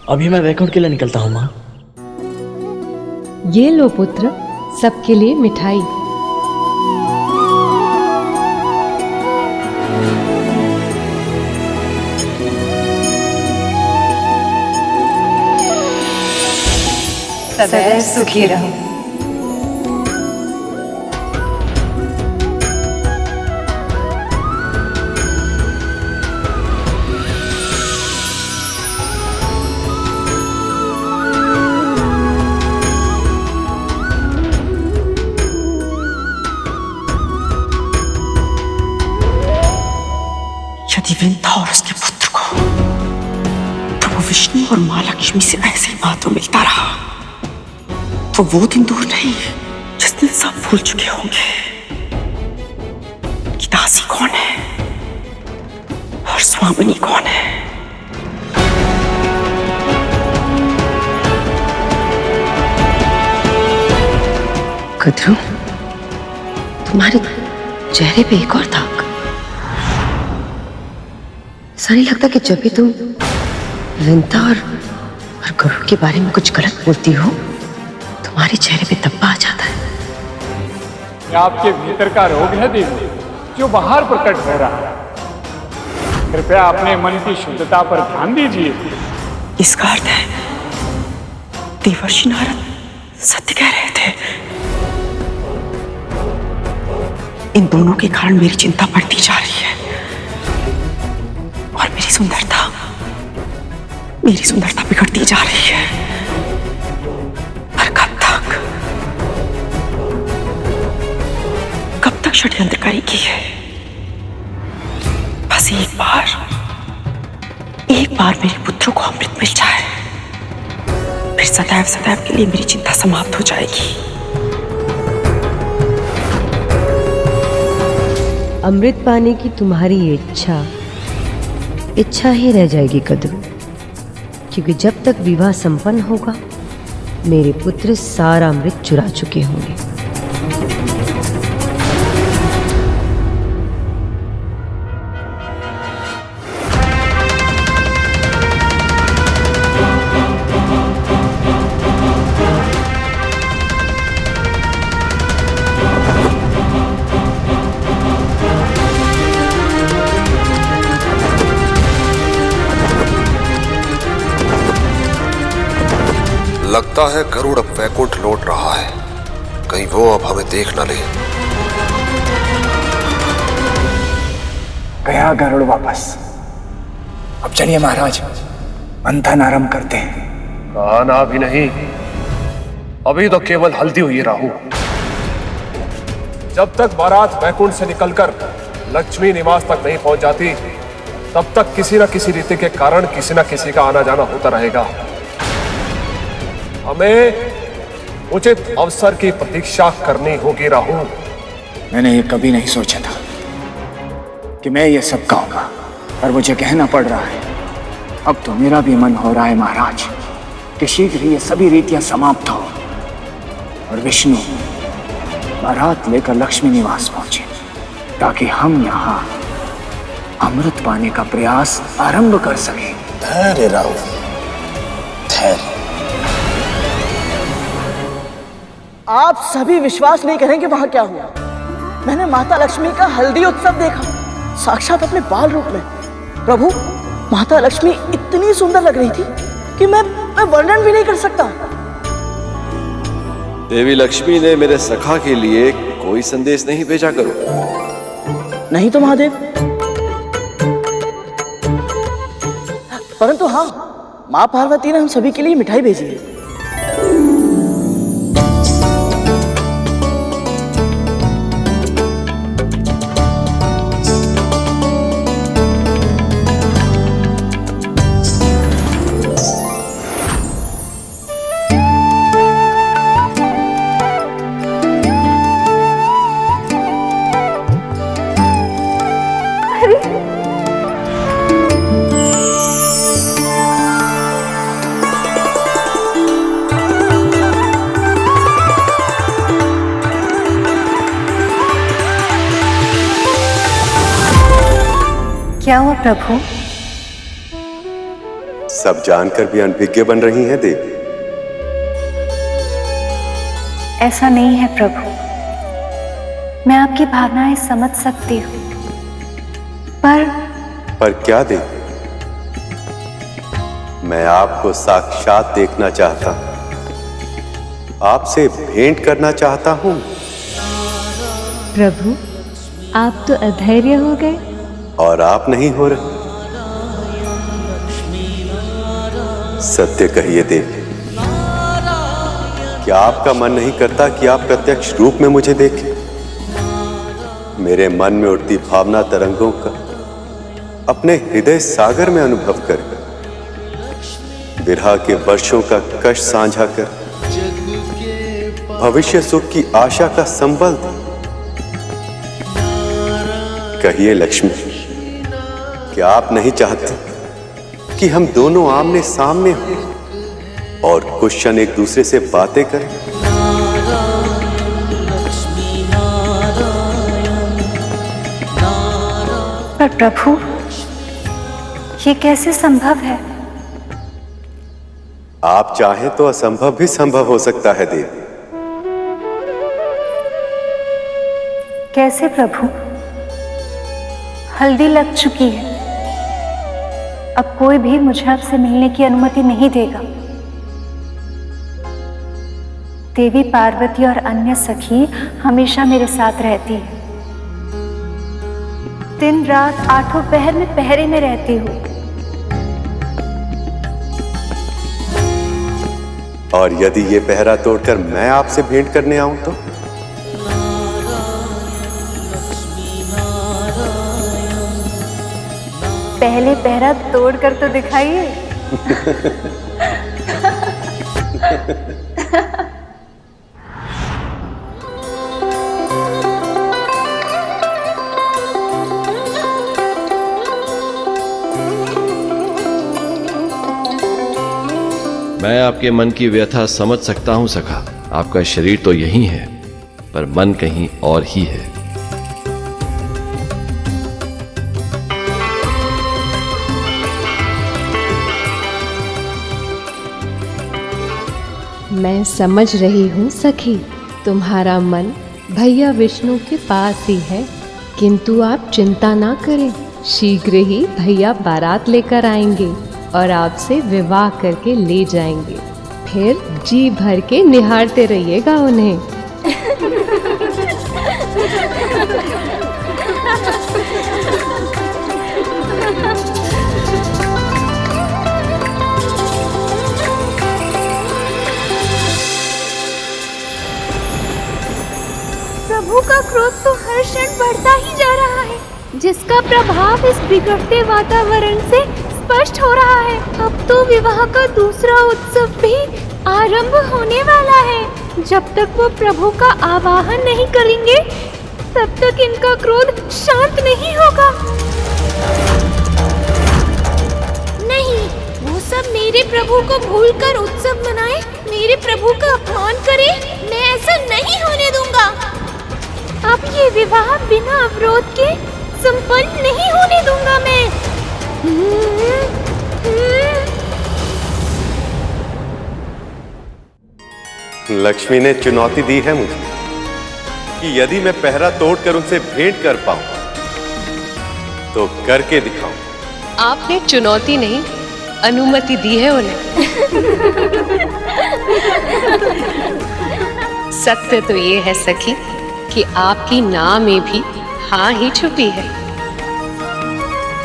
अभी मैं वैकुंठ के लिए निकलता हूँ माँ। ये लो पुत्र, सबके लिए मिठाई। सदैव सुखी रहो। यदि विंध्या और उसके पुत्र को प्रभु विष्णु और माँ लक्ष्मी से ऐसे ही महत्व मिलता रहा तो वो दिन दूर नहीं जिस दिन सब भूल चुके होंगे कि दासी कौन है और स्वामिनी कौन है। कद्रू, तुम्हारे चेहरे पे एक और दाग। ऐसा नहीं लगता कि जब भी तुम विंध्या और गरुड़ के बारे में कुछ गलत बोलती हो तुम्हारे चेहरे पे धब्बा आ जाता है। ये आपके भीतर का रोग है देवी, जो बाहर प्रकट हो रहा है। कृपया अपने मन की शुद्धता पर ध्यान दीजिए। इसका अर्थ है देवर्षि नारद सत्य कह रहे थे। इन दोनों के कारण मेरी चिंता बढ़ती जा रही है और मेरी सुंदरता बिगड़ती जा रही है। पर कब तक षड्यंत्र करेगी है? बस एक बार मेरे पुत्रों को अमृत मिल जाए, फिर सदैव सदैव के लिए मेरी चिंता समाप्त हो जाएगी। अमृत पाने की तुम्हारी इच्छा ही रह जाएगी कद्रू, क्योंकि जब तक विवाह संपन्न होगा मेरे पुत्र सारा अमृत चुरा चुके होंगे। लगता है गरुड़ अब वैकुंठ लौट रहा है, कहीं वो अब हमें देख न ले। गया गरुड़ वापस। अब चलिए महाराज, मंथन आरंभ करते हैं। खाना भी नहीं, अभी तो केवल हल्दी हुई राहु। जब तक बारात वैकुंठ से निकलकर लक्ष्मी निवास तक नहीं पहुंच जाती, तब तक किसी न किसी रीति के कारण किसी न किसी का आना जाना होता रहेगा। हमें उचित अवसर की प्रतीक्षा करनी होगी राहु। मैंने ये कभी नहीं सोचा था कि मैं ये सब कहूंगा, पर मुझे कहना पड़ रहा है। अब तो मेरा भी मन हो रहा है महाराज कि शीघ्र ही ये सभी रीतियां समाप्त हो और विष्णु बारात लेकर लक्ष्मी निवास पहुंचे, ताकि हम यहाँ अमृत पाने का प्रयास आरंभ कर सकें। धैर्य राहु, धैर्य। आप सभी विश्वास नहीं करेंगे वहां क्या हुआ। मैंने माता लक्ष्मी का हल्दी उत्सव देखा, साक्षात अपने बाल रूप में। प्रभु, माता लक्ष्मी इतनी सुंदर लग रही थी कि मैं वर्णन भी नहीं कर सकता। देवी लक्ष्मी ने मेरे सखा के लिए कोई संदेश नहीं भेजा करो। नहीं तो महादेव, परंतु हाँ, माँ पार्वती ने हम सभी के लिए मिठाई भेजी है। क्या हुआ प्रभु? सब जानकर भी अनभिज्ञ बन रही हैं देवी। ऐसा नहीं है प्रभु, मैं आपकी भावनाएं समझ सकती हूँ, पर क्या देवी? मैं आपको साक्षात देखना चाहता हूं, आपसे भेंट करना चाहता हूं। प्रभु, आप तो अधैर्य हो गए। और आप नहीं हो रहे। सत्य कहिए देवी, क्या आपका मन नहीं करता कि आप प्रत्यक्ष रूप में मुझे देखें? मेरे मन में उठती भावना तरंगों का अपने हृदय सागर में अनुभव कर, विरह के वर्षों का कष्ट साझा कर, भविष्य सुख की आशा का संबल दे। कहिए लक्ष्मी, क्या आप नहीं चाहते कि हम दोनों आमने सामने हों और कुछ क्षण एक दूसरे से बातें करें? पर प्रभु, ये कैसे संभव है? आप चाहें तो असंभव भी संभव हो सकता है देवी। कैसे प्रभु? हल्दी लग चुकी है, अब कोई भी मुझे आपसे मिलने की अनुमति नहीं देगा। देवी पार्वती और अन्य सखी हमेशा मेरे साथ रहती है, दिन रात आठों पहर में पहरे में रहती हूँ। और यदि ये पहरा तोड़कर मैं आपसे भेंट करने आऊं तो? पहले पहरा तोड़कर तो दिखाइए। मैं आपके मन की व्यथा समझ सकता हूं सखा। आपका शरीर तो यही है, पर मन कहीं और ही है। मैं समझ रही हूँ सखी, तुम्हारा मन भैया विष्णु के पास ही है, किंतु आप चिंता ना करें, शीघ्र ही भैया बारात लेकर आएंगे और आपसे विवाह करके ले जाएंगे। फिर जी भर के निहारते रहिएगा उन्हें। प्रभु का क्रोध तो हर क्षण बढ़ता ही जा रहा है, जिसका प्रभाव इस बिगड़ते वातावरण से स्पष्ट हो रहा है। अब तो विवाह का दूसरा उत्सव भी आरंभ होने वाला है। जब तक वो प्रभु का आवाहन नहीं करेंगे, तब तक इनका क्रोध शांत नहीं होगा। नहीं, वो सब मेरे प्रभु को भूलकर उत्सव मनाए, मेरे प्रभु का अपमान करे, मैं ऐसा नहीं होने दूंगा। अब ये विवाह बिना अवरोध के संपन्न नहीं होने दूंगा मैं। लक्ष्मी ने चुनौती दी है मुझे कि यदि मैं पहरा तोड़कर उनसे भेंट कर पाऊं तो करके दिखाऊं। आपने चुनौती नहीं, अनुमति दी है उन्हें। सत्य तो ये है सखी कि आपकी ना में भी हाँ ही छुपी है।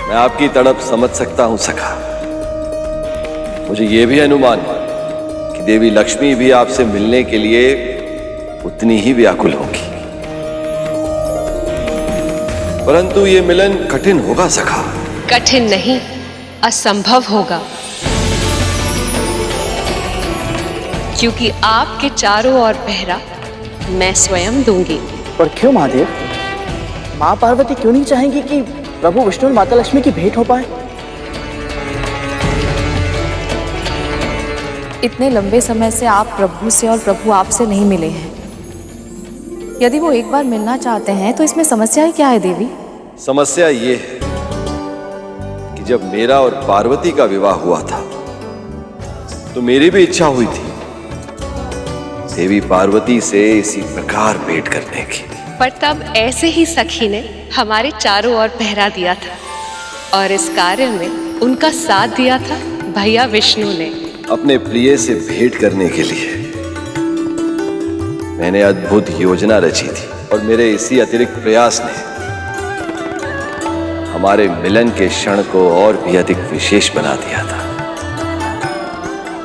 मैं आपकी तड़प समझ सकता हूं सखा। मुझे यह भी अनुमान है कि देवी लक्ष्मी भी आपसे मिलने के लिए उतनी ही व्याकुल होगी, परंतु ये मिलन कठिन होगा सखा। कठिन नहीं, असंभव होगा, क्योंकि आपके चारों ओर पहरा मैं स्वयं दूंगी। पर क्यों महादेव? माँ पार्वती क्यों नहीं चाहेंगी कि प्रभु विष्णु और माता लक्ष्मी की भेंट हो पाए? इतने लंबे समय से आप प्रभु से और प्रभु आपसे नहीं मिले हैं। यदि वो एक बार मिलना चाहते हैं तो इसमें समस्या ही क्या है देवी? समस्या ये है कि जब मेरा और पार्वती का विवाह हुआ था तो मेरी भी इच्छा हुई थी देवी पार्वती से इसी प्रकार भेंट करने की। पर तब ऐसे ही सखी ने हमारे चारों ओर पहरा दिया था और इस कार्य में उनका साथ दिया था भैया विष्णु ने। अपने प्रिय से भेंट करने के लिए मैंने अद्भुत योजना रची थी और मेरे इसी अतिरिक्त प्रयास ने हमारे मिलन के क्षण को और भी अधिक विशेष बना दिया था।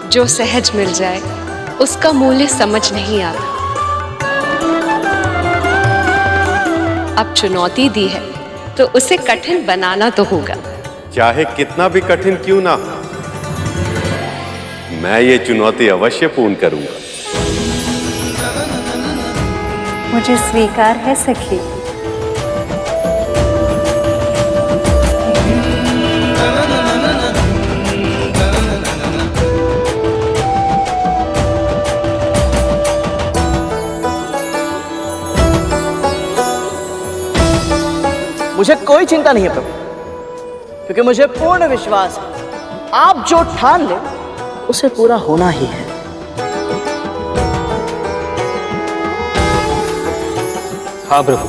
जो सहज मिल जाए उसका मूल्य समझ नहीं आता। अब चुनौती दी है तो उसे कठिन बनाना तो होगा। चाहे कितना भी कठिन क्यों ना हो, मैं ये चुनौती अवश्य पूर्ण करूंगा। मुझे स्वीकार है सखी। मुझे कोई चिंता नहीं है प्रभु, क्योंकि मुझे पूर्ण विश्वास है आप जो ठान ले उसे पूरा होना ही है। हाँ प्रभु,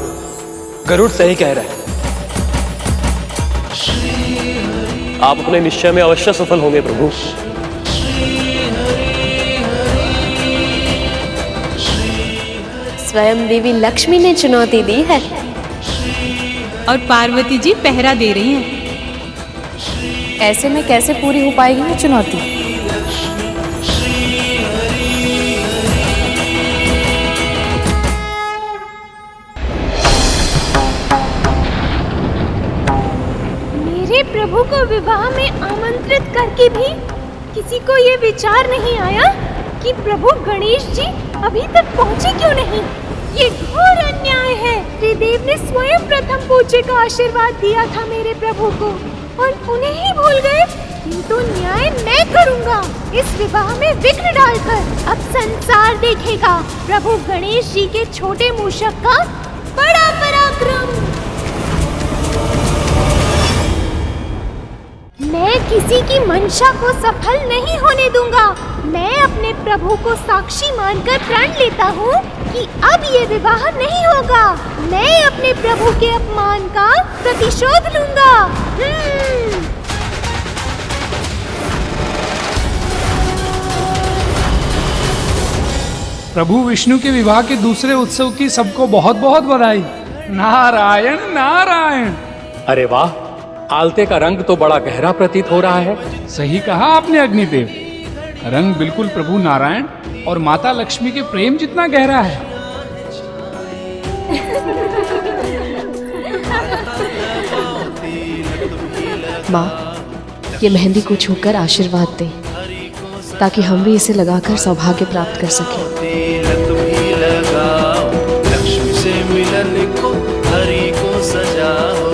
गरुड़ सही कह रहा है। आप अपने निश्चय में अवश्य सफल होंगे प्रभु। स्वयं देवी लक्ष्मी ने चुनौती दी है और पार्वती जी पहरा दे रही हैं। ऐसे में कैसे पूरी हो पाएगी ये चुनौती? मेरे प्रभु को विवाह में आमंत्रित करके भी किसी को ये विचार नहीं आया कि प्रभु गणेश जी अभी तक पहुंचे क्यों नहीं। ये घोर अन्याय है। त्रिदेव ने स्वयं प्रथम पूज्य का आशीर्वाद दिया था मेरे प्रभु को और उन्हें ही भूल गए। किंतु न्याय मैं करूंगा। इस विवाह में विघ्न डालकर अब संसार देखेगा प्रभु गणेश जी के छोटे मूषक का बड़ा पराक्रम। मैं किसी की मंशा को सफल नहीं होने दूंगा। मैं अपने प्रभु को साक्षी मानकर प्रण लेता हूँ कि अब ये विवाह नहीं होगा। मैं अपने प्रभु के अपमान का प्रतिशोध लूंगा। प्रभु विष्णु के विवाह के दूसरे उत्सव की सबको बहुत बहुत बधाई। नारायण नारायण। अरे वाह, आलते का रंग तो बड़ा गहरा प्रतीत हो रहा है। सही कहा आपने अग्निदेव, रंग बिल्कुल प्रभु नारायण और माता लक्ष्मी के प्रेम जितना गहरा है। माँ, ये मेहंदी को छूकर आशीर्वाद दें ताकि हम भी इसे लगाकर सौभाग्य प्राप्त कर सकें। लक्ष्मी से मिलन को हरि को सजाओ।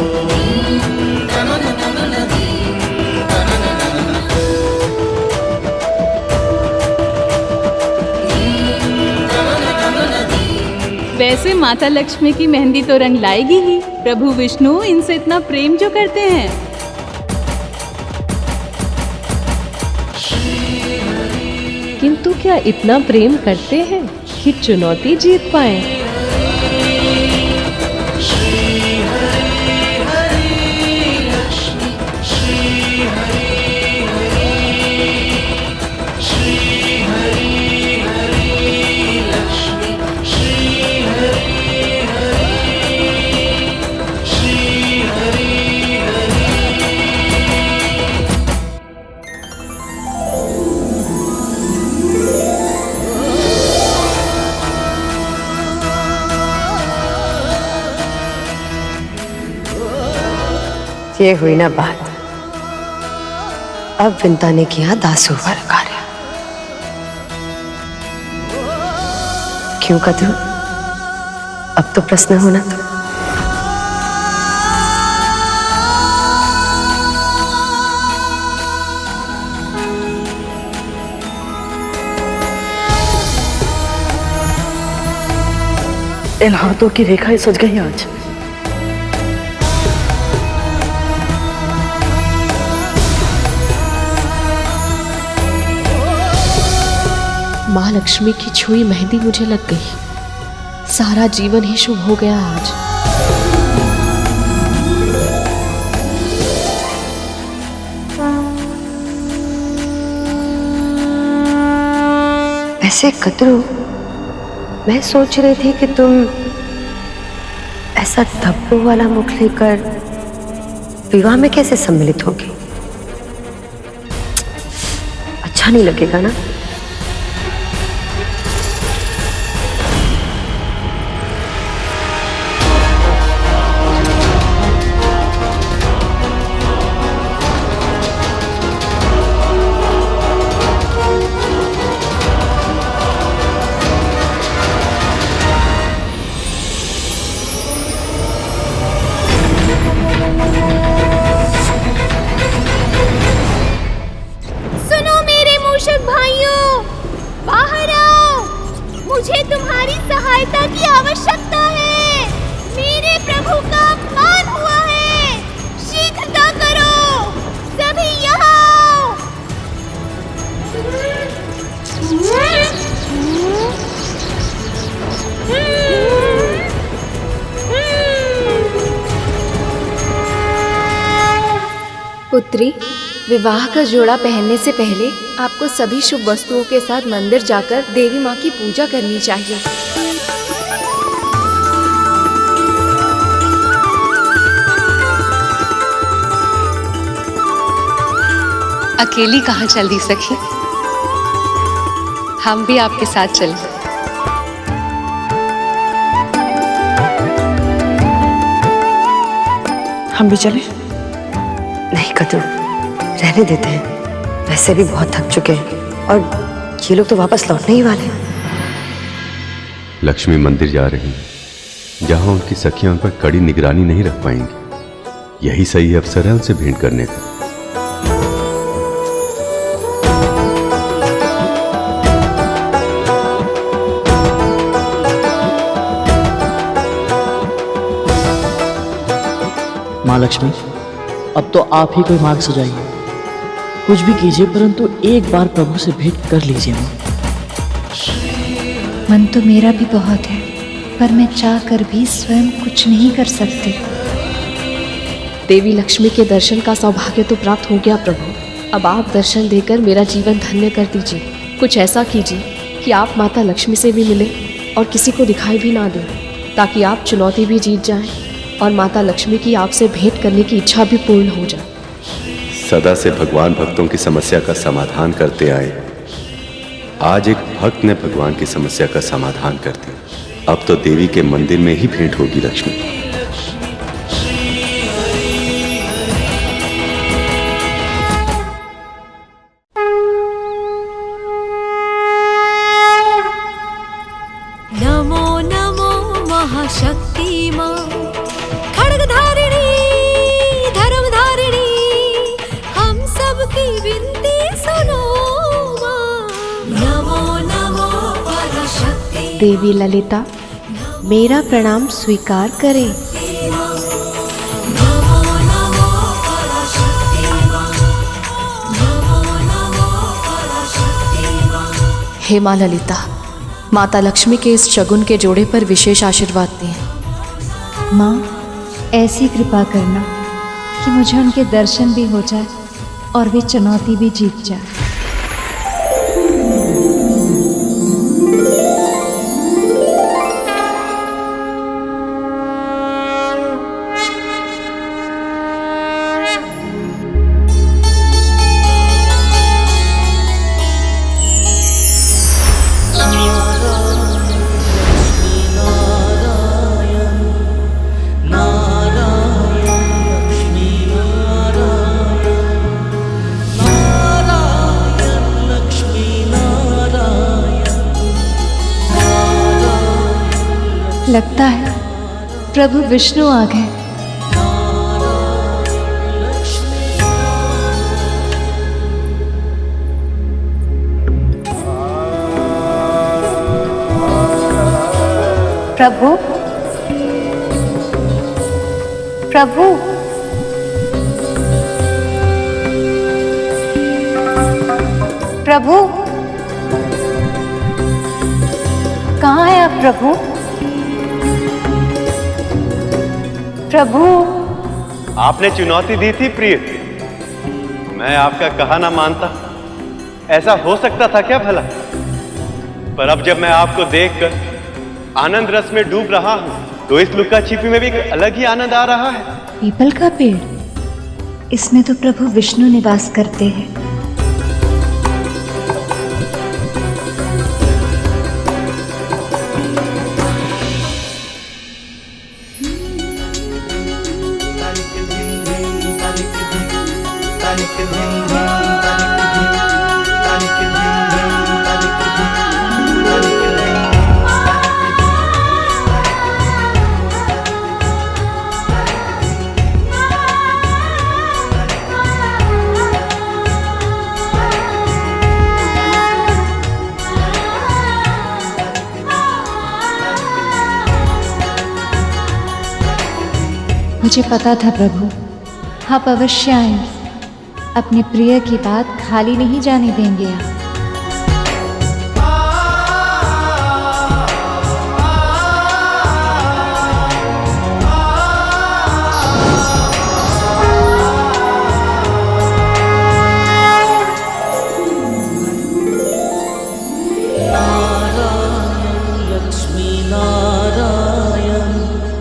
वैसे माता लक्ष्मी की मेहंदी तो रंग लाएगी ही। प्रभु विष्णु इनसे इतना प्रेम जो करते हैं। किंतु क्या इतना प्रेम करते हैं कि चुनौती जीत पाए? ये हुई ना बात। अब विंता ने किया दासोवर कार्य। क्यों कद्रू, अब तो प्रश्न होना तो। इन हाथों की रेखाएं सज गई आज। माँ लक्ष्मी की छुई मेहंदी मुझे लग गई। सारा जीवन ही शुभ हो गया आज। वैसे कतरू, मैं सोच रही थी कि तुम ऐसा धब्बों वाला मुख लेकर विवाह में कैसे सम्मिलित होगी। अच्छा नहीं लगेगा ना। मुझे तुम्हारी सहायता की आवश्यकता है। मेरे प्रभु का अपमान हुआ है। शीघ्रता करो, सभी यहाँ आओ। पुत्री, विवाह का जोड़ा पहनने से पहले आपको सभी शुभ वस्तुओं के साथ मंदिर जाकर देवी माँ की पूजा करनी चाहिए। अकेली कहाँ चल दी सखी, हम भी आपके साथ चलें। हम भी चलें? नहीं कतरू, रहने देते हैं। वैसे भी बहुत थक चुके हैं और ये लोग तो वापस लौटने ही वाले हैं। लक्ष्मी मंदिर जा रही है, जहां उनकी सखियां उन पर कड़ी निगरानी नहीं रख पाएंगी। यही सही अवसर है उनसे भेंट करने का। माँ लक्ष्मी, अब तो आप ही कोई मार्ग सजाइए। कुछ भी कीजिए, परंतु एक बार प्रभु से भेंट कर लीजिए। मन तो मेरा भी बहुत है, पर मैं चाह कर भी स्वयं कुछ नहीं कर सकती। देवी लक्ष्मी के दर्शन का सौभाग्य तो प्राप्त हो गया प्रभु। अब आप दर्शन देकर मेरा जीवन धन्य कर दीजिए। कुछ ऐसा कीजिए कि आप माता लक्ष्मी से भी मिले और किसी को दिखाई भी ना दें, ताकि आप चुनौती भी जीत जाएं और माता लक्ष्मी की आपसे भेंट करने की इच्छा भी पूर्ण हो जाए। सदा से भगवान भक्तों की समस्या का समाधान करते आए, आज एक भक्त ने भगवान की समस्या का समाधान कर दिया। अब तो देवी के मंदिर में ही भेंट होगी लक्ष्मी। नमो नमो महाशक्ति माँ, खड्गधारिणी धर्मधारिणी, हम सबकी विनती सुनो माँ। नमो नमो पराशक्ति। देवी ललिता, मेरा प्रणाम स्वीकार करें। हे माँ ललिता, माता लक्ष्मी के इस शगुन के जोड़े पर विशेष आशीर्वाद दें। माँ, ऐसी कृपा करना कि मुझे उनके दर्शन भी हो जाए और वे चुनौती भी जीत जाए। लगता है प्रभु विष्णु आ गए। प्रभु, प्रभु, प्रभु, कहाँ है आप प्रभु? प्रभु, आपने चुनौती दी थी प्रिय, मैं आपका कहा ना मानता। ऐसा हो सकता था क्या भला? पर अब जब मैं आपको देखकर आनंद रस में डूब रहा हूं, तो इस लुका छिपी में भी एक अलग ही आनंद आ रहा है। पीपल का पेड़, इसमें तो प्रभु विष्णु निवास करते हैं। मुझे पता था प्रभु, आप अवश्य आएंगे। अपने प्रिय की बात खाली नहीं जाने देंगे आप।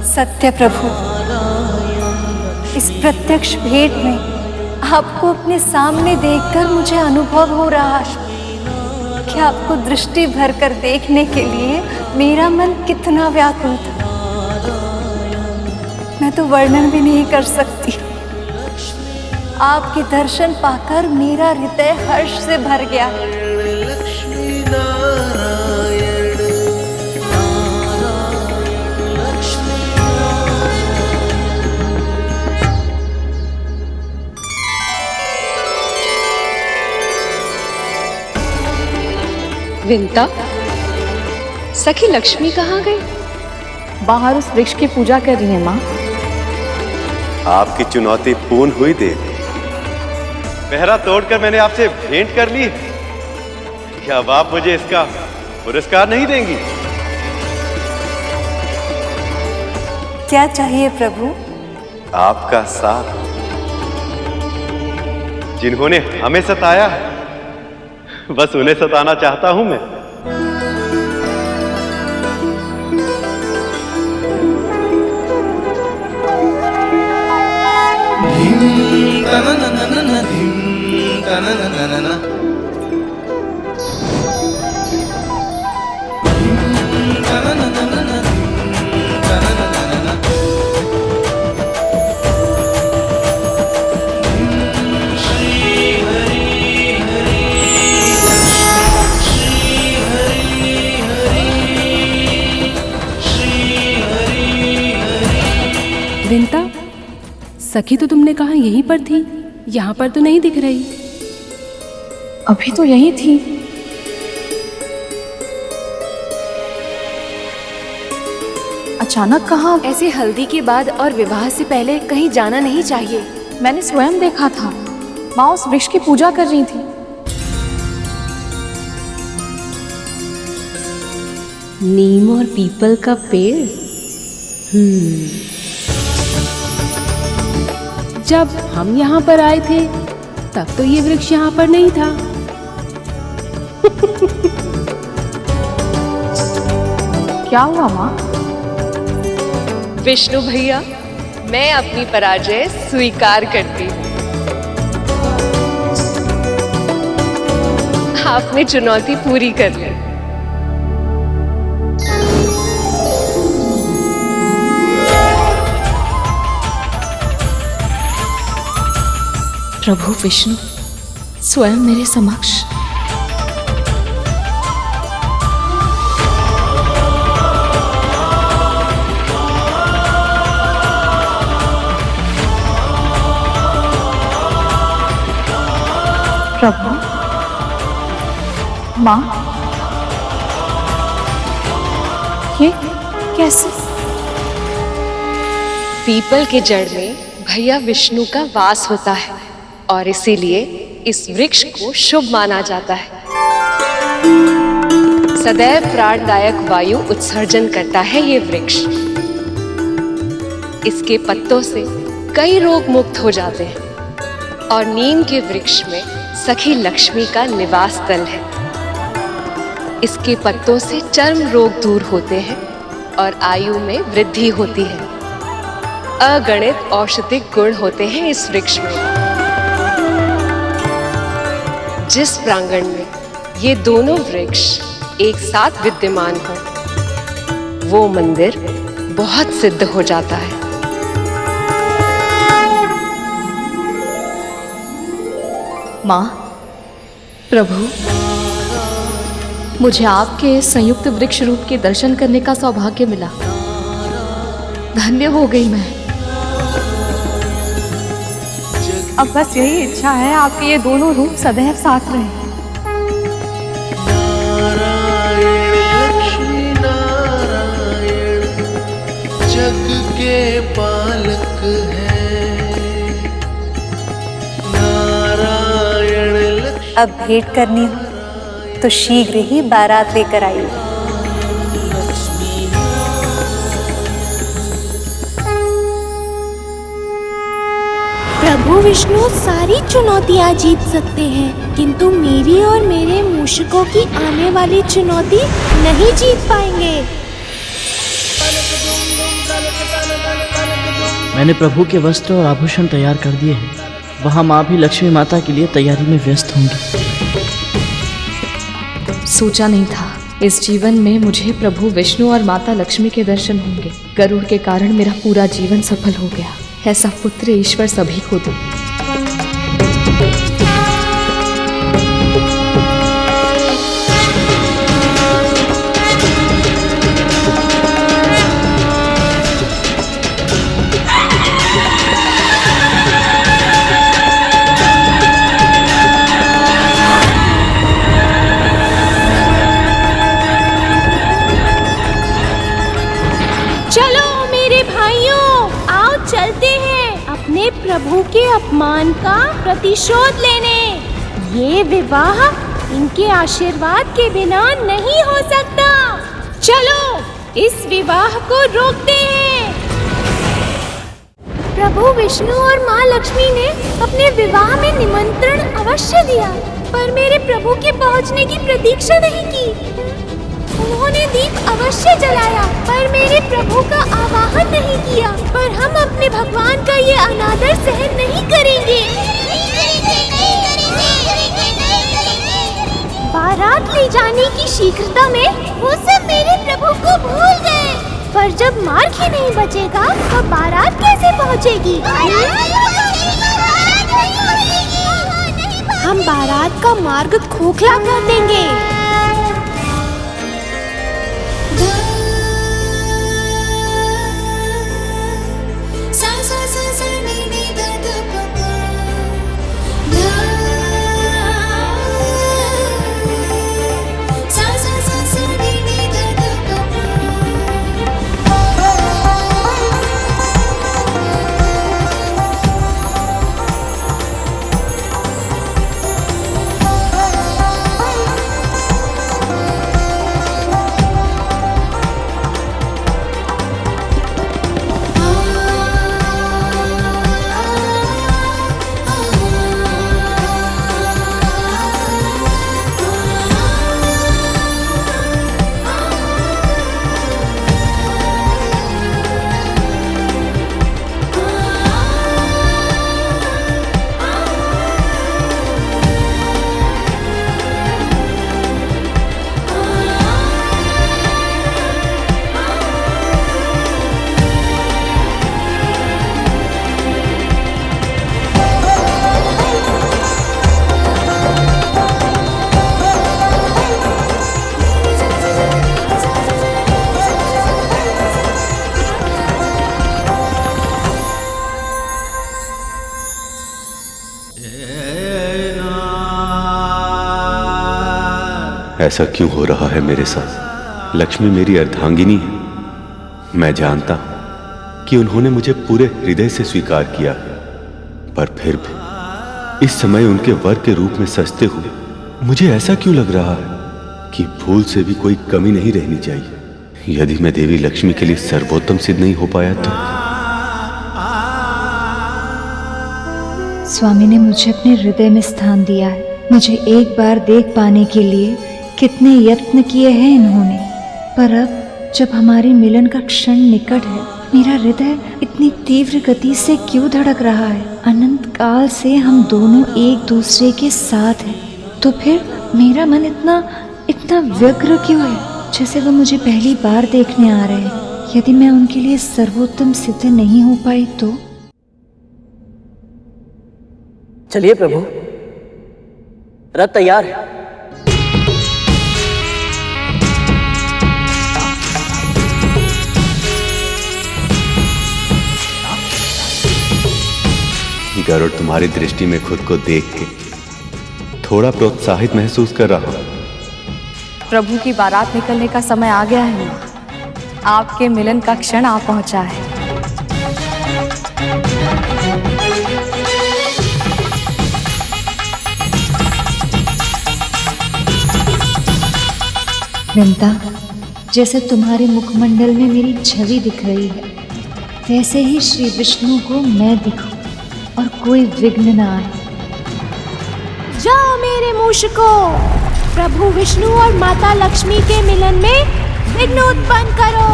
सत्य प्रभु, इस प्रत्यक्ष भेंट में आपको अपने सामने देखकर मुझे अनुभव हो रहा है कि आपको दृष्टि भर कर देखने के लिए मेरा मन कितना व्याकुल था। मैं तो वर्णन भी नहीं कर सकती। आपके दर्शन पाकर मेरा हृदय हर्ष से भर गया। विंता, सखी लक्ष्मी कहाँ गई? बाहर उस वृक्ष की पूजा कर रही है माँ। आपकी चुनौती पूर्ण हुई देवी। पहरा तोड़कर मैंने आपसे भेंट कर ली। क्या अब आप मुझे इसका पुरस्कार नहीं देंगी? क्या चाहिए प्रभु? आपका साथ। जिन्होंने हमें सताया, बस उन्हें सताना चाहता हूं मैं। विंता, सखी तो तुमने कहा यहीं पर थी, यहाँ पर तो नहीं दिख रही। अभी तो यही थी। अचानक कहाँ? ऐसे हल्दी के बाद और विवाह से पहले कहीं जाना नहीं चाहिए। मैंने स्वयं देखा था, माँ उस वृक्ष की पूजा कर रही थी। नीम और पीपल का पेड़। जब हम यहाँ पर आए थे तब तो ये वृक्ष यहाँ पर नहीं था। क्या हुआ माँ? विष्णु भैया, मैं अपनी पराजय स्वीकार करती हूँ। आपने चुनौती पूरी कर ली। प्रभु विष्णु स्वयं मेरे समक्ष। प्रभु, माँ, ये कैसे? पीपल के जड़ में भैया विष्णु का वास होता है और इसीलिए इस वृक्ष को शुभ माना जाता है। सदैव प्राणदायक वायु उत्सर्जन करता है ये वृक्ष। इसके पत्तों से कई रोग मुक्त हो जाते हैं और नीम के वृक्ष में सखी लक्ष्मी का निवास स्थल है। इसके पत्तों से चर्म रोग दूर होते हैं और आयु में वृद्धि होती है। अगणित औषधिक गुण होते हैं इस वृक्ष में। जिस प्रांगण में ये दोनों वृक्ष एक साथ विद्यमान हो, वो मंदिर बहुत सिद्ध हो जाता है। माँ, प्रभु, मुझे आपके संयुक्त वृक्ष रूप के दर्शन करने का सौभाग्य मिला। धन्य हो गई मैं। अब बस यही इच्छा है आपके ये दोनों रूप सदैव साथ रहें। लक्ष्मी नारायण जग के पालक हैं। नारायण लक्ष्मी। अब भेंट करनी हो तो शीघ्र ही बारात लेकर आइए। प्रभु विष्णु सारी चुनौतियां जीत सकते हैं, किंतु मेरी और मेरे मूषकों की आने वाली चुनौती नहीं जीत पाएंगे। मैंने प्रभु के वस्त्र और आभूषण तैयार कर दिए हैं। वहाँ माँ भी लक्ष्मी माता के लिए तैयारी में व्यस्त होंगी। सोचा नहीं था इस जीवन में मुझे प्रभु विष्णु और माता लक्ष्मी के दर्शन होंगे। गरुड़ के कारण मेरा पूरा जीवन सफल हो गया। ऐसा पुत्र ईश्वर सभी को दे। प्रभु के अपमान का प्रतिशोध लेने। ये विवाह इनके आशीर्वाद के बिना नहीं हो सकता। चलो इस विवाह को रोकते हैं। प्रभु विष्णु और माँ लक्ष्मी ने अपने विवाह में निमंत्रण अवश्य दिया, पर मेरे प्रभु के पहुँचने की प्रतीक्षा नहीं की। उन्होंने दीप अवश्य जलाया, पर मेरे प्रभु का आवाहन नहीं किया। पर हम अपने भगवान का ये अनादर सहन नहीं करेंगे। बारात ले जाने की शीघ्रता में वो सब मेरे प्रभु को भूल गए। पर जब मार्ग ही नहीं बचेगा तो बारात कैसे पहुंचेगी? हम बारात का मार्ग खोखला कर देंगे। ऐसा क्यों हो रहा है मेरे साथ? लक्ष्मी मेरी अर्धांगिनी है। मैं जानता हूं कि उन्होंने मुझे पूरे हृदय से स्वीकार किया है, पर फिर भी इस समय उनके वर के रूप में सजते हुए मुझे ऐसा क्यों लग रहा है कि भूल से भी कोई कमी नहीं रहनी चाहिए। यदि मैं देवी लक्ष्मी के लिए सर्वोत्तम सिद्ध नहीं हो पाया तो स्वामी ने मुझे अपने हृदय में स्थान दिया है। मुझे एक बार देख पाने के लिए कितने यत्न किए हैं इन्होंने, पर अब जब हमारी मिलन का क्षण निकट है, मेरा हृदय इतनी तीव्र गति से क्यों धड़क रहा है? अनंत काल से हम दोनों एक दूसरे के साथ हैं, तो फिर मेरा मन इतना व्यग्र क्यों है, जैसे वो मुझे पहली बार देखने आ रहे हैं। यदि मैं उनके लिए सर्वोत्तम सिद्ध नहीं हो पाई तो? चलिए प्रभु, रथ तैयार है। गरुड़ तुम्हारी दृष्टि में खुद को देख के थोड़ा प्रोत्साहित महसूस कर रहा हूं। प्रभु की बारात निकलने का समय आ गया है। आपके मिलन का क्षण आ पहुंचा है। वृंदा, जैसे तुम्हारे मुखमंडल में मेरी छवि दिख रही है, वैसे ही श्री विष्णु को मैं दिखूं और कोई विघ्न न आए। जाओ मेरे मूषको, प्रभु विष्णु और माता लक्ष्मी के मिलन में विघ्न उत्पन्न करो।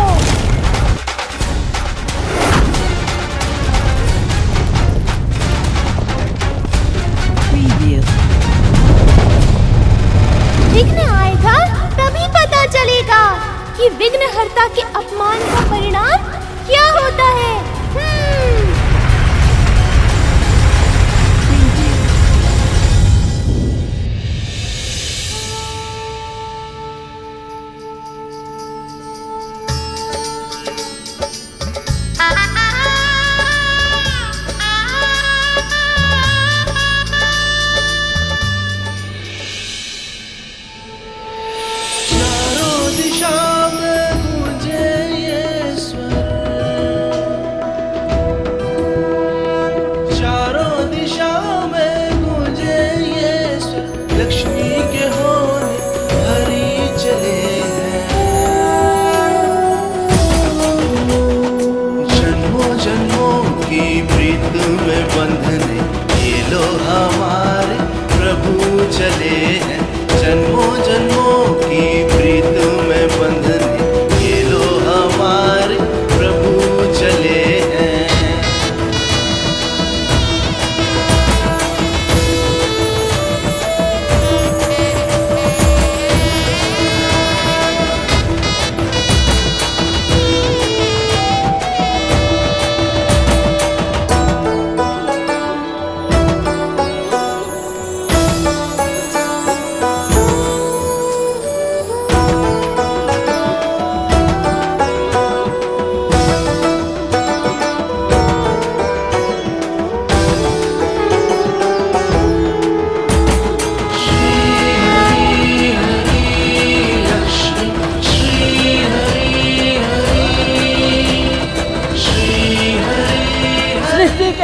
विघ्न आएगा तभी पता चलेगा कि विघ्नहर्ता के अपमान का परिणाम क्या होता है।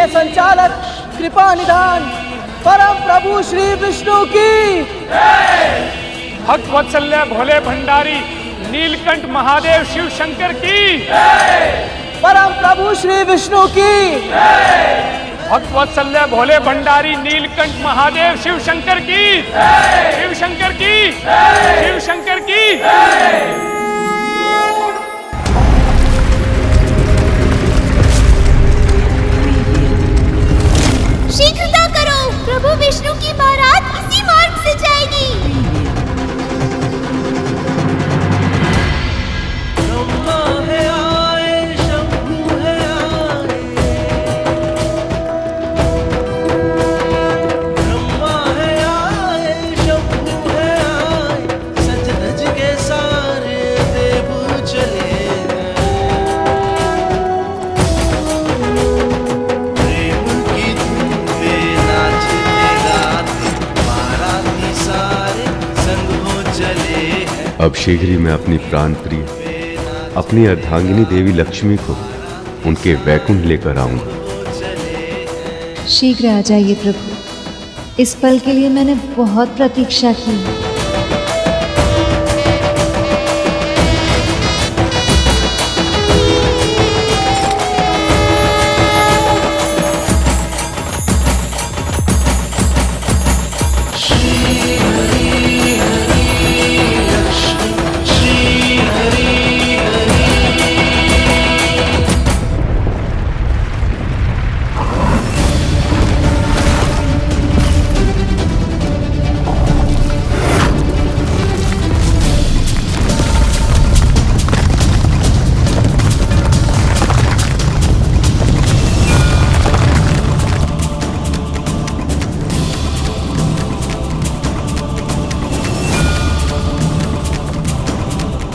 संचालक कृपा निधान परम प्रभु श्री विष्णु की भक्त वत्सल्य भोले भंडारी नीलकंठ महादेव शिव शंकर की परम प्रभु श्री विष्णु की भक्त वत्सल्य भोले भंडारी नीलकंठ महादेव शिव शंकर की शिव शंकर की शिव शंकर की। शीघ्रता करो, प्रभु विष्णु की बारात इसी मार्ग से जाएगी। अब शीघ्र ही मैं अपनी प्राण प्रिय अपनी अर्धांगिनी देवी लक्ष्मी को उनके वैकुंठ लेकर आऊंगा। शीघ्र आ जाइए प्रभु, इस पल के लिए मैंने बहुत प्रतीक्षा की है।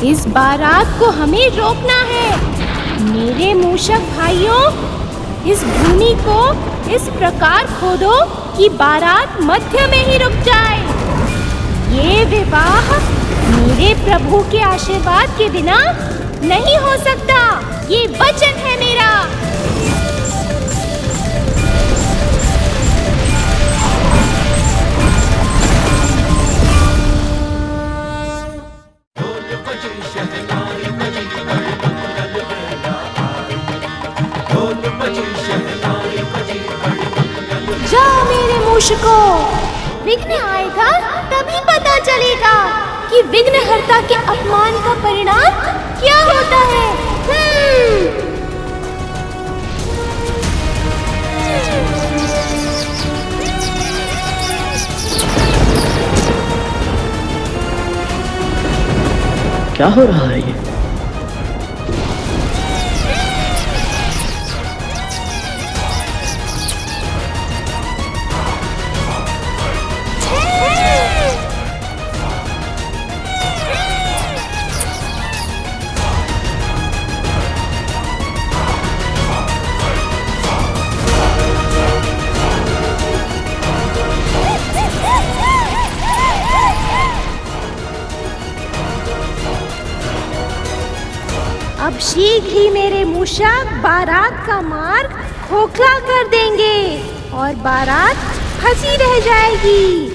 इस बारात को हमें रोकना है। मेरे मूषक भाइयों, इस भूमि को इस प्रकार खोदो कि बारात मध्य में ही रुक जाए। ये विवाह मेरे प्रभु के आशीर्वाद के बिना नहीं हो सकता। ये वचन है मेरा। जाओ मेरे मूषकों, विघ्न आएगा तभी पता चलेगा कि विघ्नहर्ता के अपमान का परिणाम क्या होता है। क्या हो रहा है ये? अब शीघ्र ही मेरे मूषक बारात का मार्ग खोखला कर देंगे और बारात फंसी रह जाएगी।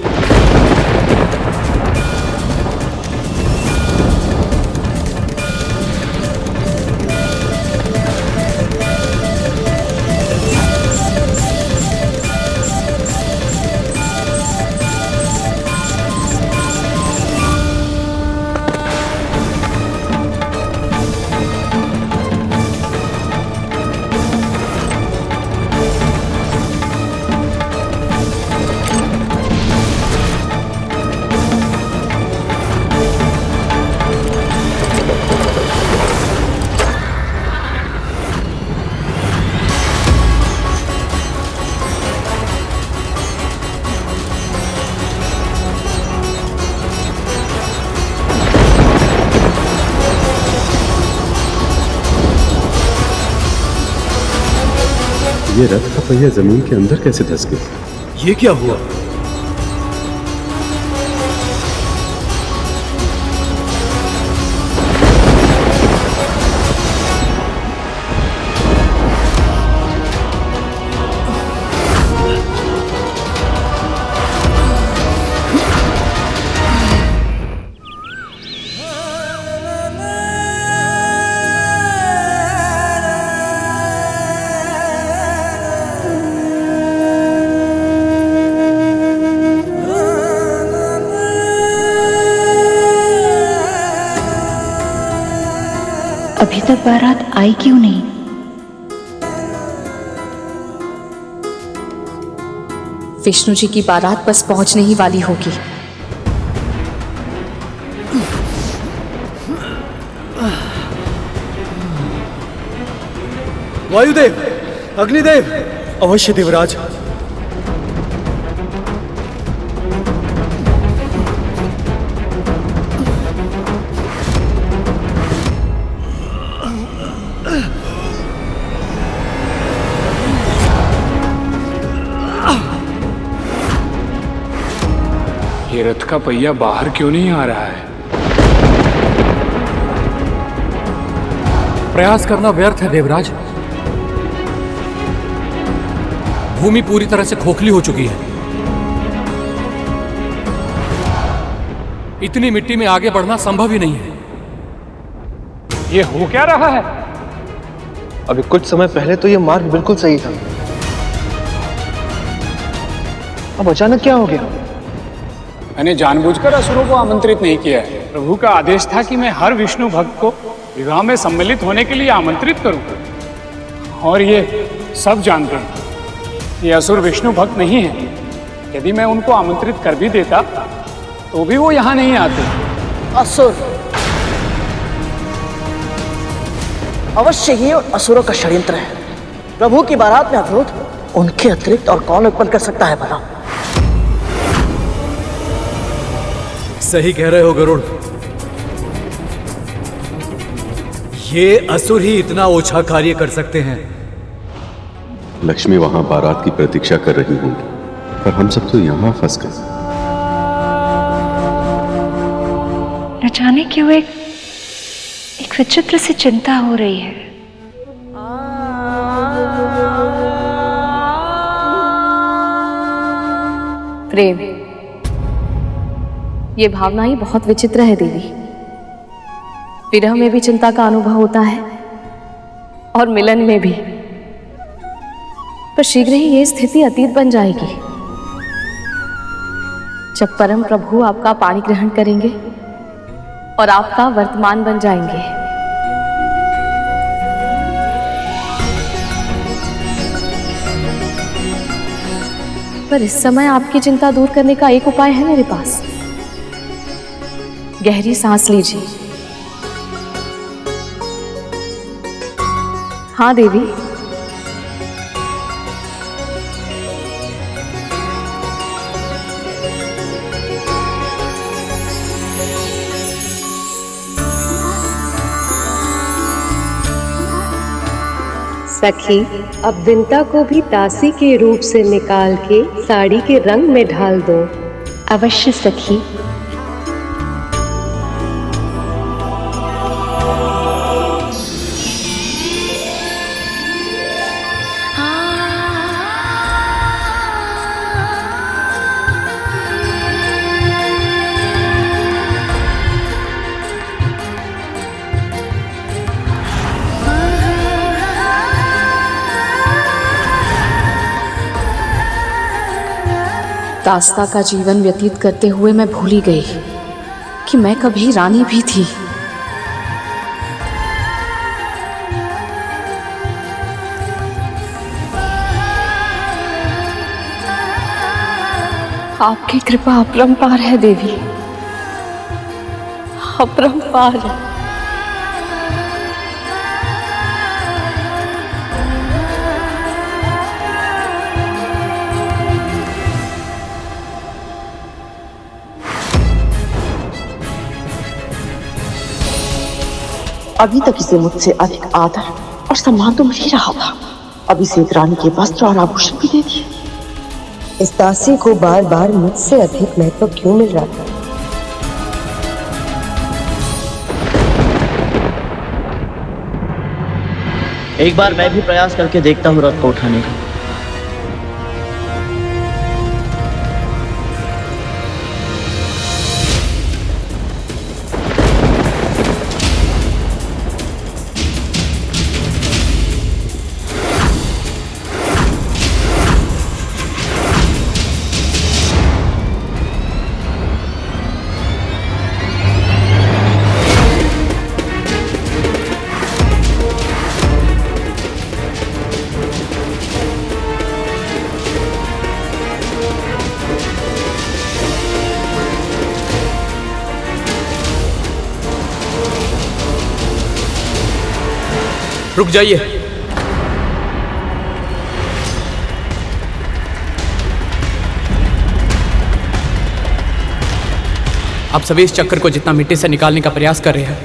ये रथ का पहिया जमीन के अंदर कैसे धंस गया? ये क्या हुआ? अभी तक बारात आई क्यों नहीं? विष्णु जी की बारात बस पहुंचने ही वाली होगी। वायुदेव, अग्निदेव, अवश्य देवराज। ये रथ का पहिया बाहर क्यों नहीं आ रहा है? प्रयास करना व्यर्थ है देवराज। भूमि पूरी तरह से खोखली हो चुकी है। इतनी मिट्टी में आगे बढ़ना संभव ही नहीं है। ये हो क्या रहा है? अभी कुछ समय पहले तो ये मार्ग बिल्कुल सही था, अब अचानक क्या हो गया? मैंने जानबूझकर असुरों को आमंत्रित नहीं किया है। प्रभु का आदेश था कि मैं हर विष्णु भक्त को विवाह में सम्मिलित होने के लिए आमंत्रित करूं। और ये सब जानते हैं ये असुर विष्णु भक्त नहीं है। यदि मैं उनको आमंत्रित कर भी देता तो भी वो यहाँ नहीं आते। असुर अवश्य ही असुरों का षड्यंत्र है। प्रभु की बारात में अवरोध उनके अतिरिक्त और कौन उत्पन्न कर सकता है भला? सही कह रहे हो गरुड़। ये असुर ही इतना ओछा कार्य कर सकते हैं। लक्ष्मी वहां बारात की प्रतीक्षा कर रही होंगी, पर हम सब तो यहां फंस गए। न जाने क्यों एक विचित्र सी चिंता हो रही है। प्रेम, ये भावना ही बहुत विचित्र है देवी। विरह में भी चिंता का अनुभव होता है और मिलन में भी, पर शीघ्र ही ये स्थिति अतीत बन जाएगी जब परम प्रभु आपका पाणी ग्रहण करेंगे और आपका वर्तमान बन जाएंगे। पर इस समय आपकी चिंता दूर करने का एक उपाय है मेरे पास। गहरी सांस लीजिए। हाँ देवी, सखी, अब विंता को भी दासी के रूप से निकाल के साड़ी के रंग में ढाल दो। अवश्य सखी। दास्ता का जीवन व्यतीत करते हुए मैं भूल ही गई कि मैं कभी रानी भी थी। आपकी कृपा अपरंपार है देवी, अपरंपार है। अभी तक इसे मुझसे अधिक आदर और सम्मान तो मिल ही रहा था, अब इसे एक रानी के वस्त्र और आभूषण भी दे दिए। इस दासी को बार बार मुझसे अधिक महत्व क्यों मिल रहा था? एक बार मैं भी प्रयास करके देखता हूँ रथ को उठाने का। रुक जाइए। आप सभी इस चक्कर को जितना मिट्टी से निकालने का प्रयास कर रहे हैं,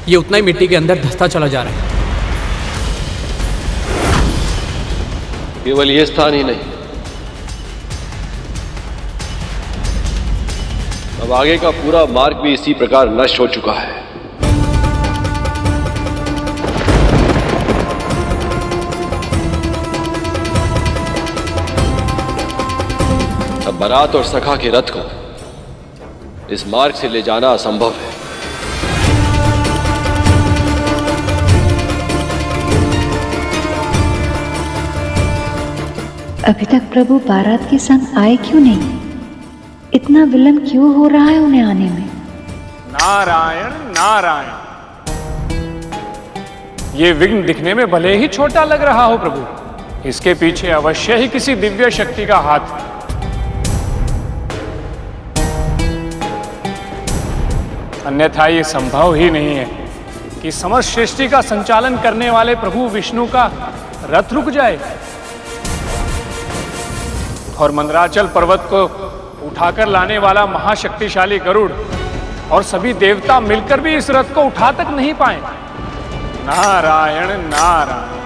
ये उतना ही मिट्टी के अंदर धंसता चला जा रहा है। केवल ये स्थान ही नहीं, अब आगे का पूरा मार्ग भी इसी प्रकार नष्ट हो चुका है। अब बारात और सखा के रथ को इस मार्ग से ले जाना असंभव है। अभी तक प्रभु बारात के संग आए क्यों नहीं? इतना विलंब क्यों हो रहा है उन्हें आने में? नारायण नारायण। ये विघ्न दिखने में भले ही छोटा लग रहा हो प्रभु, इसके पीछे अवश्य ही किसी दिव्य शक्ति का हाथ है। अन्यथा ये संभव ही नहीं है कि समस्त सृष्टि का संचालन करने वाले प्रभु विष्णु का रथ रुक जाए और मंदराचल पर्वत को उठाकर लाने वाला महाशक्तिशाली गरुड़ और सभी देवता मिलकर भी इस रथ को उठा तक नहीं पाए। नारायण नारायण।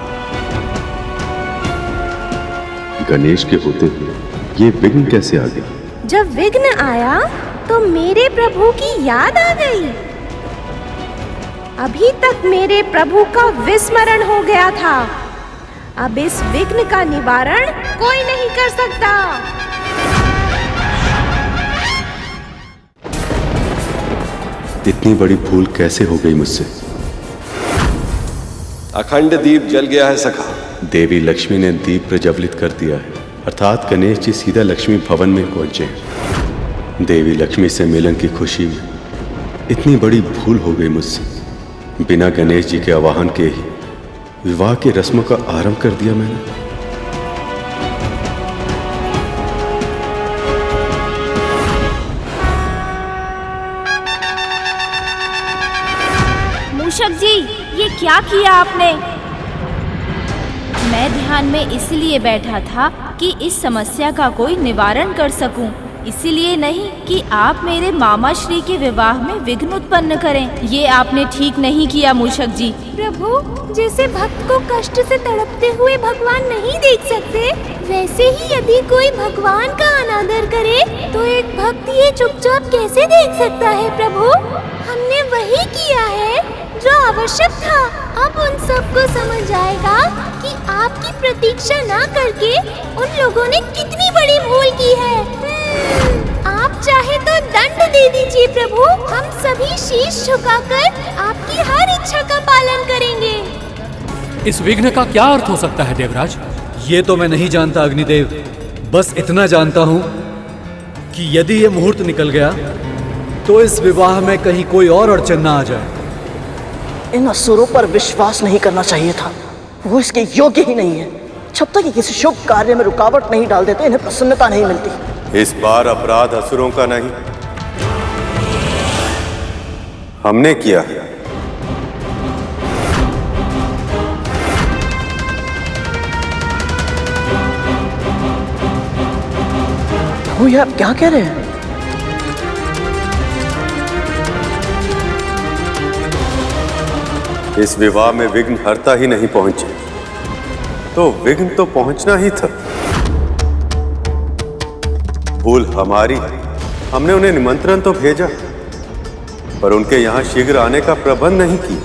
गणेश के होते हुए ये विघ्न कैसे आ गया? जब विघ्न आया तो मेरे प्रभु की याद आ गई। अभी तक मेरे प्रभु का विस्मरण हो गया था। अब इस विघ्न का निवारण कोई नहीं कर सकता। इतनी बड़ी भूल कैसे हो गई मुझसे? अखंड दीप जल गया है सखा। देवी लक्ष्मी ने दीप प्रज्वलित कर दिया है, अर्थात गणेश जी सीधा लक्ष्मी भवन में पहुंचे हैं। देवी लक्ष्मी से मिलन की खुशी में इतनी बड़ी भूल हो गई मुझसे। बिना गणेश जी के आवाहन के ही विवाह की रस्मों का आरंभ कर दिया मैंने। मूषक जी, ये क्या किया आपने? मैं ध्यान में इसलिए बैठा था कि इस समस्या का कोई निवारण कर सकूं, इसलिए नहीं कि आप मेरे मामा श्री के विवाह में विघ्न उत्पन्न करें। ये आपने ठीक नहीं किया मूषक जी। प्रभु, जैसे भक्त को कष्ट से तड़पते हुए भगवान नहीं देख सकते, वैसे ही यदि कोई भगवान का अनादर करे तो एक भक्त ये चुपचाप कैसे देख सकता है? प्रभु, हमने वही किया है जो आवश्यक था। अब उन सबको समझ आएगा कि आपकी प्रतीक्षा ना करके उन लोगों ने कितनी बड़ी भूल की है। आप चाहे तो दंड दे दीजिए प्रभु, हम सभी शीश झुकाकर आपकी हर इच्छा का पालन करेंगे। इस विघ्न का क्या अर्थ हो सकता है देवराज? ये तो मैं नहीं जानता अग्निदेव, बस इतना जानता हूँ कि यदि ये मुहूर्त निकल गया तो इस विवाह में कहीं कोई और अड़चन ना आ जाए। इन असुरों पर विश्वास नहीं करना चाहिए था, वो इसके योग्य ही नहीं है। जब तक ये किसी शुभ कार्य में रुकावट नहीं डाल देते इन्हें प्रसन्नता नहीं मिलती। इस बार अपराध असुरों का नहीं, हमने किया है। वो ये आप क्या कह रहे हैं? इस विवाह में विघ्न हर्ता ही नहीं पहुंचे तो विघ्न तो पहुंचना ही था। भूल हमारी, हमने उन्हें निमंत्रण तो भेजा पर उनके यहां शीघ्र आने का प्रबंध नहीं किया।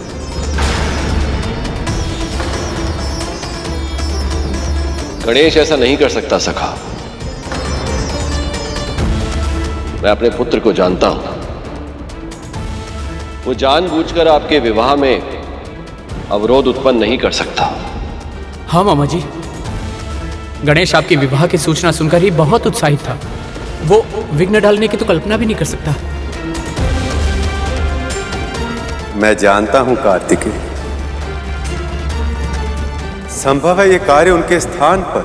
गणेश ऐसा नहीं कर सकता सखा। मैं अपने पुत्र को जानता हूं, वो जानबूझकर आपके विवाह में अवरोध उत्पन्न नहीं कर सकता। हाँ मामा जी, गणेश आपके विवाह की सूचना सुनकर ही बहुत उत्साहित था। वो विघ्न डालने की तो कल्पना भी नहीं कर सकता। मैं जानता हूं कार्तिकेय, संभव है ये कार्य उनके स्थान पर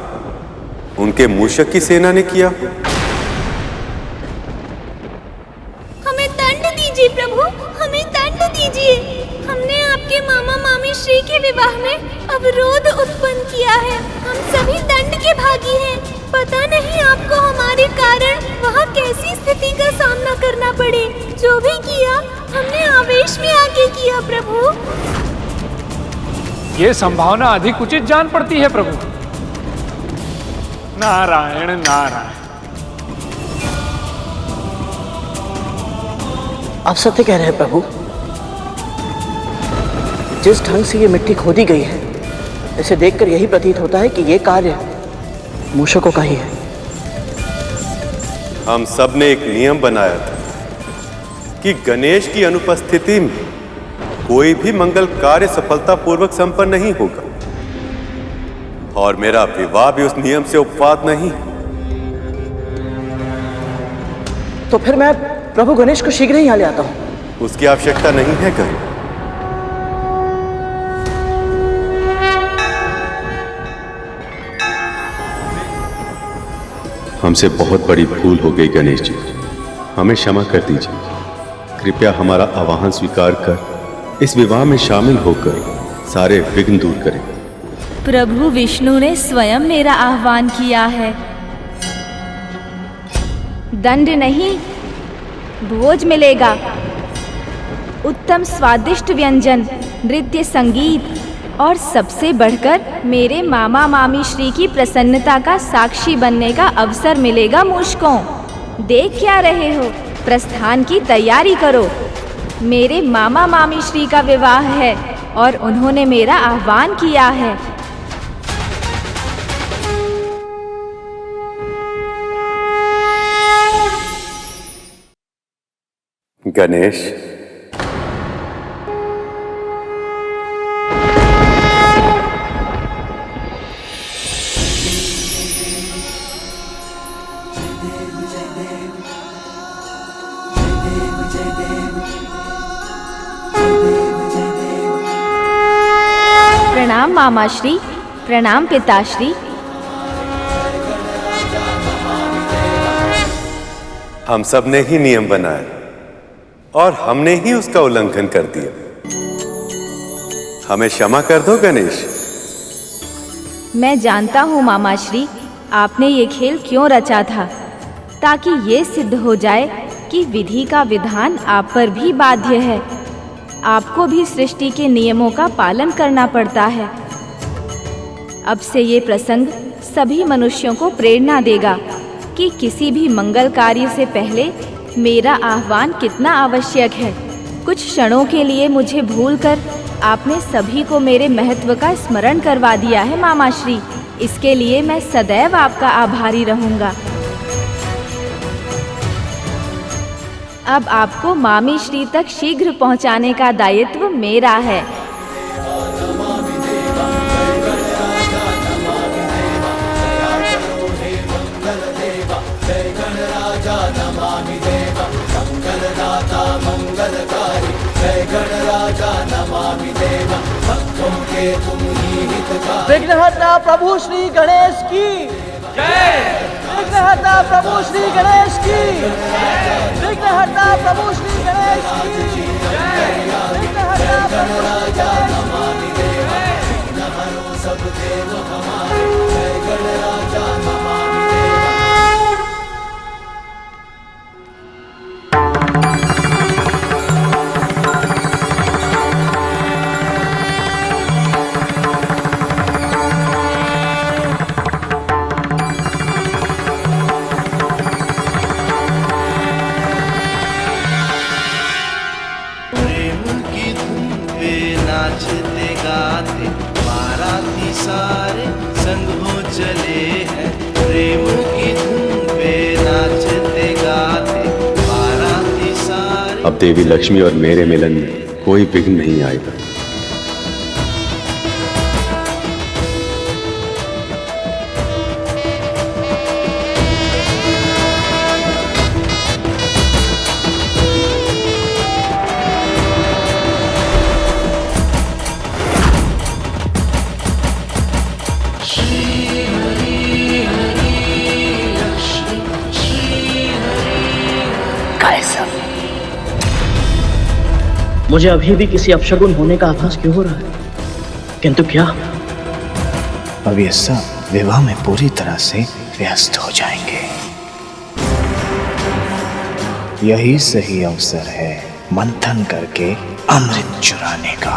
उनके मूषक की सेना ने किया। हमें दंड दीजिए प्रभु, हमें दंड दीजिए। हमने आपके मामा मामी श्री के विवाह में अवरोध उत्पन्न किया है। हम सभी दंड के भागी हैं। पता नहीं आपको हमारे कारण वहाँ कैसी स्थिति का सामना करना पड़े। जो भी किया हमने आवेश में आके किया प्रभु। ये संभावना अधिक उचित जान पड़ती है प्रभु। नारायण नारायण। आप सत्य कह रहे हैं प्रभु। जिस ढंग से ये मिट्टी खोदी गई है, इसे देखकर यही प्रतीत होता है कि ये कार्य मूषकों का ही है। हम सब ने एक नियम बनाया था कि गणेश की अनुपस्थिति में कोई भी मंगल कार्य सफलतापूर्वक संपन्न नहीं होगा, और मेरा विवाह भी उस नियम से उपवाद नहीं। तो फिर मैं प्रभु गणेश को शीघ्र ही यहाँ ले आता हूँ। उसकी आवश्यकता नहीं है गण। हमसे बहुत बड़ी भूल हो गई गणेश जी, हमें क्षमा कर दीजिए। कृपया हमारा आवाहन स्वीकार कर इस विवाह में शामिल होकर सारे विघ्न दूर करें। प्रभु विष्णु ने स्वयं मेरा आह्वान किया है। दंड नहीं, भोज मिलेगा। उत्तम स्वादिष्ट व्यंजन, नृत्य, संगीत और सबसे बढ़कर मेरे मामा मामी श्री की प्रसन्नता का साक्षी बनने का अवसर मिलेगा मुझको। देख क्या रहे हो, प्रस्थान की तैयारी करो। मेरे मामा मामी श्री का विवाह है और उन्होंने मेरा आह्वान किया है। गणेश, प्रणाम मामाश्री, प्रणाम पिताश्री। हम सब ने ही नियम बनाया और हमने ही उसका उल्लंघन कर दिया। हमें क्षमा कर दो गणेश। मैं जानता हूँ मामाश्री, आपने ये खेल क्यों रचा था, ताकि ये सिद्ध हो जाए कि विधि का विधान आप पर भी बाध्य है। आपको भी सृष्टि के नियमों का पालन करना पड़ता है। अब से ये प्रसंग सभी मनुष्यों को प्रेरणा देगा कि किसी भी मंगल कार्य से पहले मेरा आह्वान कितना आवश्यक है। कुछ क्षणों के लिए मुझे भूलकर आपने सभी को मेरे महत्व का स्मरण करवा दिया है मामाश्री। इसके लिए मैं सदैव आपका आभारी रहूंगा। अब आपको मामी श्री तक शीघ्र पहुंचाने का दायित्व मेरा है। विघ्नहर्ता प्रभु श्री गणेश की जय। विघ्नहर्ता प्रभु श्री गणेश की जय। विघ्नहर्ता प्रभु श्री गणेश की जय। विघ्नहर्ता प्रभु श्री गणेश की जय। विघ्नहरो सब देव हमारे, जय गणराजा नमामि नाचते गाते बाराती सारे संग हो चले हैं। प्रेम की धुन पे नाचते गाते बाराती सारे। अब देवी लक्ष्मी और मेरे मिलन में कोई विघ्न नहीं आएगा। मुझे अभी भी किसी अपशगुन होने का आभास क्यों हो रहा है, किंतु क्या? अब ये सब विवाह में पूरी तरह से व्यस्त हो जाएंगे। यही सही अवसर है मंथन करके अमृत चुराने का।